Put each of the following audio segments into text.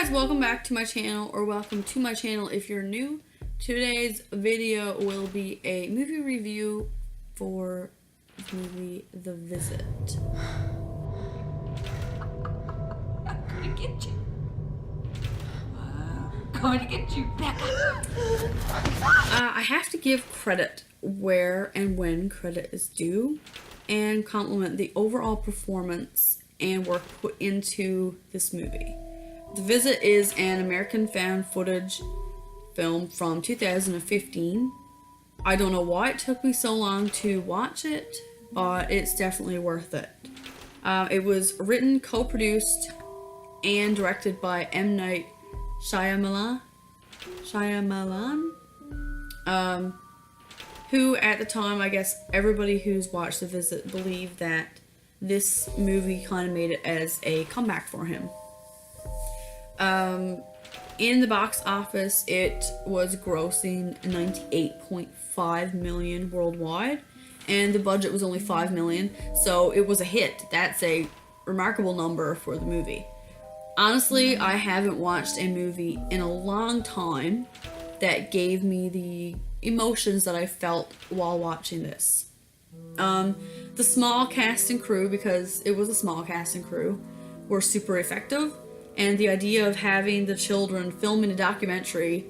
guys, welcome back to my channel, or welcome to my channel if you're new. Today's video will be a movie review for the movie The Visit. I'm gonna get you. I'm going to get you back. I have to give credit where and when credit is due and compliment the overall performance and work put into this movie. The Visit is an American found footage film from 2015. I don't know why it took me so long to watch it, but it's definitely worth it. It was written, co-produced, and directed by M. Night Shyamalan, who at the time, I guess everybody who's watched The Visit believed that this movie kind of made it as a comeback for him. In the box office, it was grossing $98.5 million worldwide, and the budget was only $5 million, so it was a hit. That's a remarkable number for the movie. Honestly, I haven't watched a movie in a long time that gave me the emotions that I felt while watching this. The small cast and crew, because it was a small cast and crew, were super effective. And the idea of having the children filming a documentary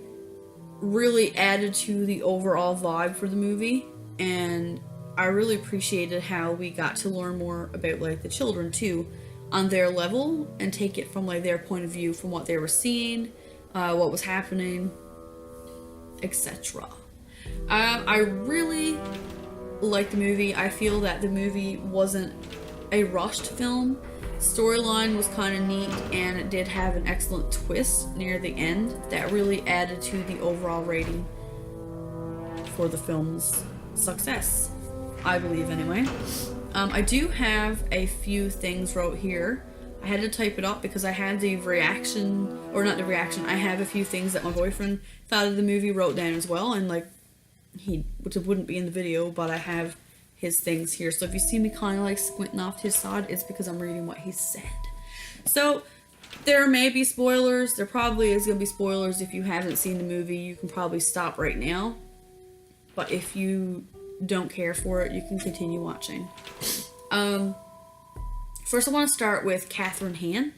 really added to the overall vibe for the movie. And I really appreciated how we got to learn more about like the children too, on their level, and take it from like their point of view, from what they were seeing, what was happening, etc. I really liked the movie. I feel that the movie wasn't a rushed film. Storyline was kind of neat, and it did have an excellent twist near the end that really added to the overall rating for the film's success, I believe anyway. I do have a few things wrote here. I had to type it up because I had the reaction, or not the reaction, I have a few things that my boyfriend thought of the movie wrote down as well, and like which wouldn't be in the video, but I have his things here. So if you see me kind of like squinting off to his side, it's because I'm reading what he said. So there may be spoilers. There probably is going to be spoilers. If you haven't seen the movie, you can probably stop right now. But if you don't care for it, you can continue watching. First I want to start with Catherine Hahn.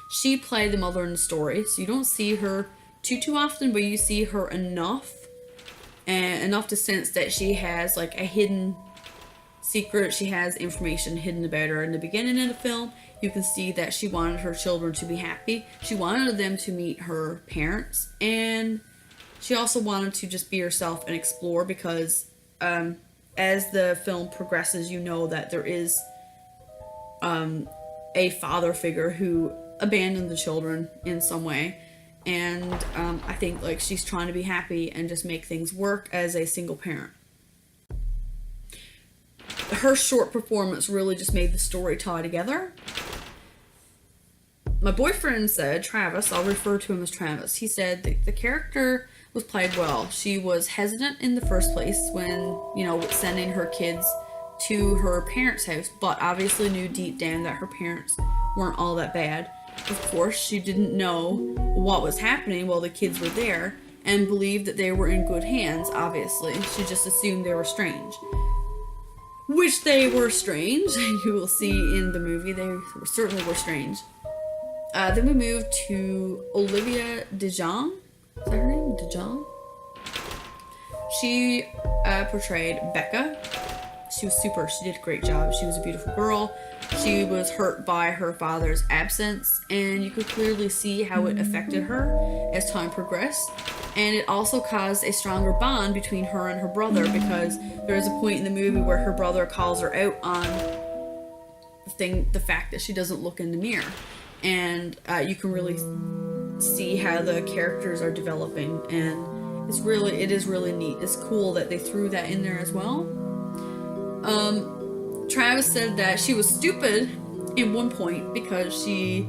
She played the mother in the story, so you don't see her too often, but you see her enough, and enough to sense that she has like a hidden secret. She has information hidden about her. In the beginning of the film, you can see that she wanted her children to be happy. She wanted them to meet her parents, and she also wanted to just be herself and explore, because as the film progresses, you know that there is a father figure who abandoned the children in some way, and I think like she's trying to be happy and just make things work as a single parent. Her short performance really just made the story tie together. My boyfriend said, Travis, I'll refer to him as Travis, he said the character was played well. She was hesitant in the first place when, you know, sending her kids to her parents' house, but obviously knew deep down that her parents weren't all that bad. Of course, she didn't know what was happening while the kids were there, and believed that they were in good hands, obviously. She just assumed they were strange. Which they were strange. You will see in the movie, they certainly were strange. Then we moved to Olivia DeJonge. Is that her name? DeJonge? She portrayed Becca. She was super. She did a great job. She was a beautiful girl. She was hurt by her father's absence, and you could clearly see how it affected her as time progressed. And it also caused a stronger bond between her and her brother, because there is a point in the movie where her brother calls her out on the fact that she doesn't look in the mirror. And you can really see how the characters are developing, and it is really neat. It's cool that they threw that in there as well. Travis said that she was stupid in one point because she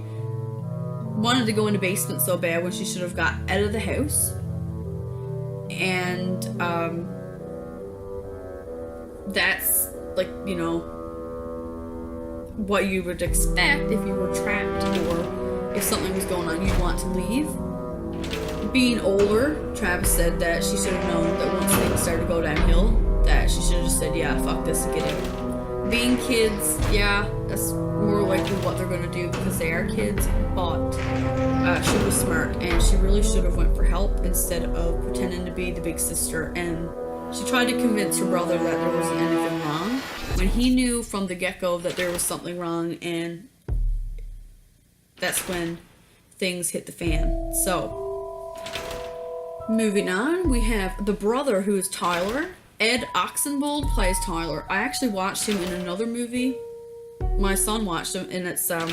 wanted to go in the basement so bad when she should have got out of the house. And that's like, what you would expect if you were trapped or if something was going on, you'd want to leave. Being older, Travis said that she should have known that once things started to go downhill, that she should have just said, yeah, fuck this and get out. Being kids, yeah, that's more likely what they're going to do because they are kids, but she was smart and she really should have went for help instead of pretending to be the big sister, and she tried to convince her brother that there wasn't anything wrong when he knew from the get-go that there was something wrong, and that's when things hit the fan. So, moving on, we have the brother who is Tyler. Ed Oxenbould plays Tyler. I actually watched him in another movie. My son watched him, and it's about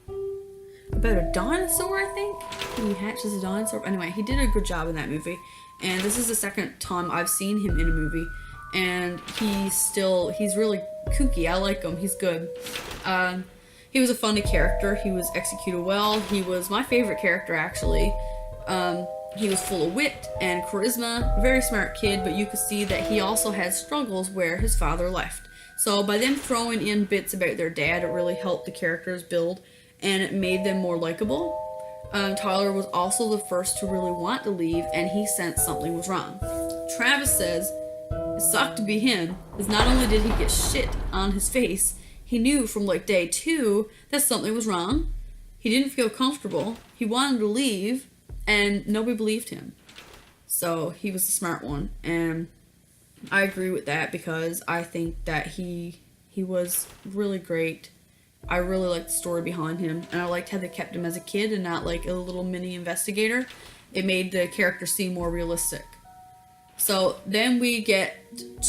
a dinosaur, I think. He hatches a dinosaur. Anyway, he did a good job in that movie. And this is the second time I've seen him in a movie. And he's really kooky. I like him. He's good. He was a funny character. He was executed well. He was my favorite character, actually. He was full of wit and charisma. Very smart kid, but you could see that he also had struggles where his father left. So by them throwing in bits about their dad, it really helped the characters build, and it made them more likable. Tyler was also the first to really want to leave, and he sensed something was wrong. Travis says it sucked to be him, because not only did he get shit on his face, he knew from like day 2 that something was wrong. He didn't feel comfortable. He wanted to leave, and nobody believed him. So he was the smart one, and I agree with that because I think that he was really great. I really liked the story behind him, and I liked how they kept him as a kid and not like a little mini investigator. It made the character seem more realistic. So then we get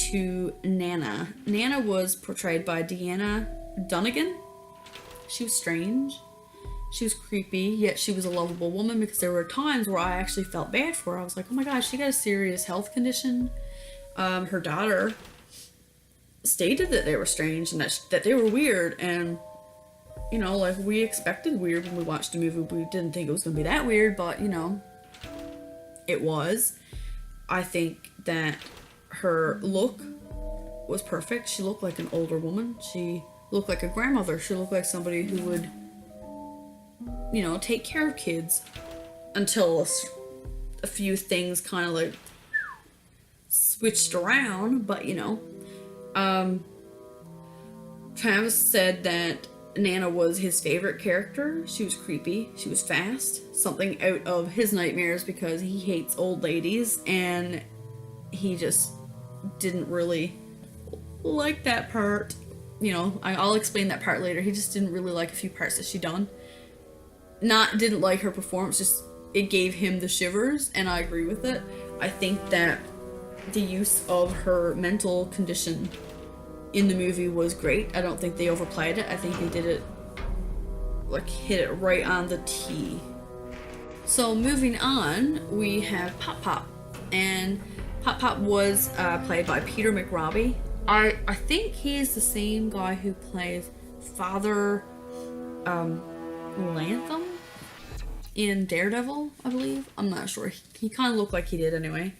to Nana. Nana was portrayed by Deanna Dunnigan. She was strange. She was creepy, yet she was a lovable woman because there were times where I actually felt bad for her. I was like, oh my gosh, she got a serious health condition. Her daughter stated that they were strange and that they were weird, and you know, like, we expected weird when we watched the movie. We didn't think it was going to be that weird, but, you know, it was. I think that her look was perfect. She looked like an older woman. She looked like a grandmother. She looked like somebody who would, you know, take care of kids until a few things kind of, like, switched around. But, you know, Travis said that Nana was his favorite character. She was creepy. She was fast. Something out of his nightmares because he hates old ladies, and he just didn't really like that part. You know, I'll explain that part later. He just didn't really like a few parts that she done. Didn't like her performance, just it gave him the shivers, and I agree with it. I think that the use of her mental condition in the movie was great. I don't think they overplayed it. I think they did it, like, hit it right on the T. So moving on, we have Pop Pop, and Pop Pop was played by Peter McRobbie. I think he's the same guy who plays Father Lantham in Daredevil, I believe. I'm not sure. He kind of looked like he did anyway.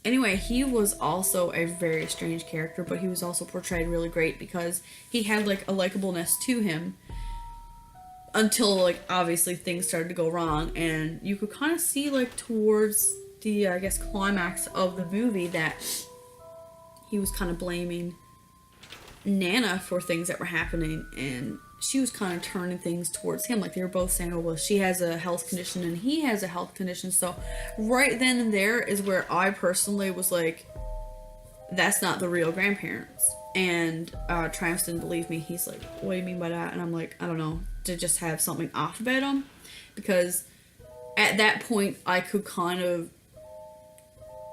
Anyway, he was also a very strange character, but he was also portrayed really great because he had, like, a likableness to him until, like, obviously things started to go wrong, and you could kind of see, like, towards the, I guess, climax of the movie that he was kind of blaming Nana for things that were happening, and she was kind of turning things towards him. Like, they were both saying, oh, well, she has a health condition and he has a health condition. So right then and there is where I personally was like, that's not the real grandparents. And Travis didn't believe me. He's like, what do you mean by that? And I'm like, I don't know, to just have something off about them. Because at that point, I could kind of,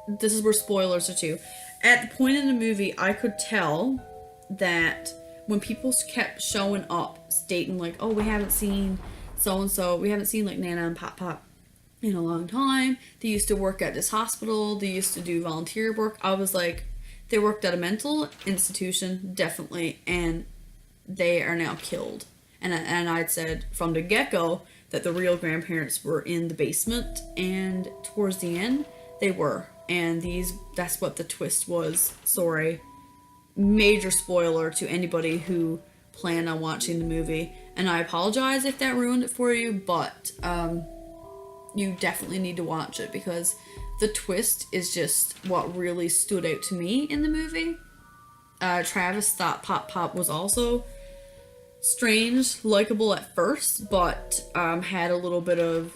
this is where spoilers are too. At the point in the movie, I could tell that when people kept showing up stating like, oh, we haven't seen so-and-so, we haven't seen like Nana and Pop Pop in a long time, they used to work at this hospital, they used to do volunteer work, I was like, they worked at a mental institution, definitely, and they are now killed. And I'd said from the get-go that the real grandparents were in the basement, and towards the end, they were. And that's what the twist was. Sorry. Major spoiler to anybody who planned on watching the movie. and I apologize if that ruined it for you, but you definitely need to watch it because the twist is just what really stood out to me in the movie. Travis thought Pop Pop was also strange, likable at first, but had a little bit of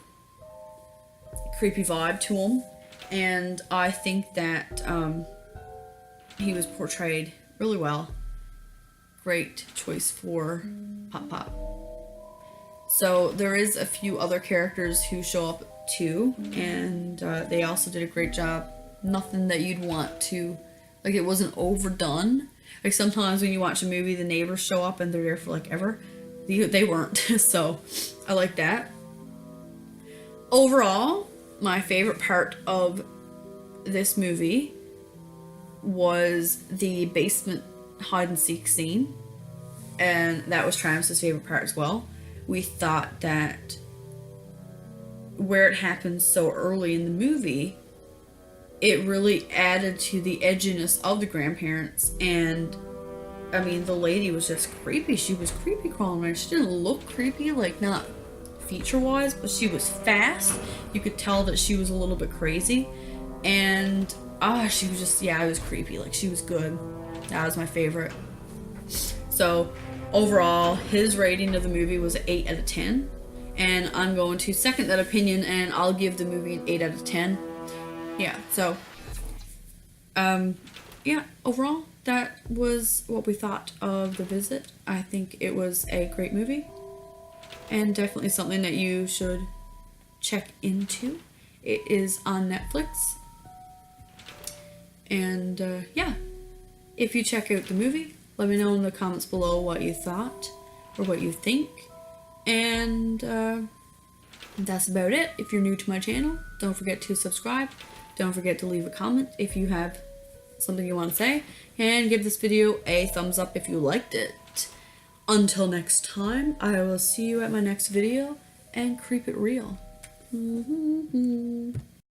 creepy vibe to him, and I think that he was portrayed really well. Great choice for Pop Pop. So there is a few other characters who show up too, and they also did a great job. Nothing that you'd want to, like, it wasn't overdone. Like sometimes when you watch a movie, the neighbors show up and they're there for like ever. They weren't, so I like that. Overall, my favorite part of this movie was the basement hide and seek scene, and that was Travis's favorite part as well. We thought that where it happened so early in the movie, it really added to the edginess of the grandparents. And I mean, the lady was just creepy. She was creepy crawling around. She didn't look creepy, like not feature wise, but she was fast. You could tell that she was a little bit crazy, and she was just, yeah, it was creepy. Like, she was good. That was my favorite. So overall, his rating of the movie was an 8 out of 10, and I'm going to second that opinion, and I'll give the movie an 8 out of 10. Yeah, so yeah, overall, that was what we thought of The Visit. I think it was a great movie, and definitely something that you should check into. It is on Netflix, and yeah, if you check out the movie, let me know in the comments below what you thought or what you think, and that's about it. If you're new to my channel, don't forget to subscribe. Don't forget to leave a comment if you have something you want to say, and give this video a thumbs up if you liked it. Until next time, I will see you at my next video, and keep it real.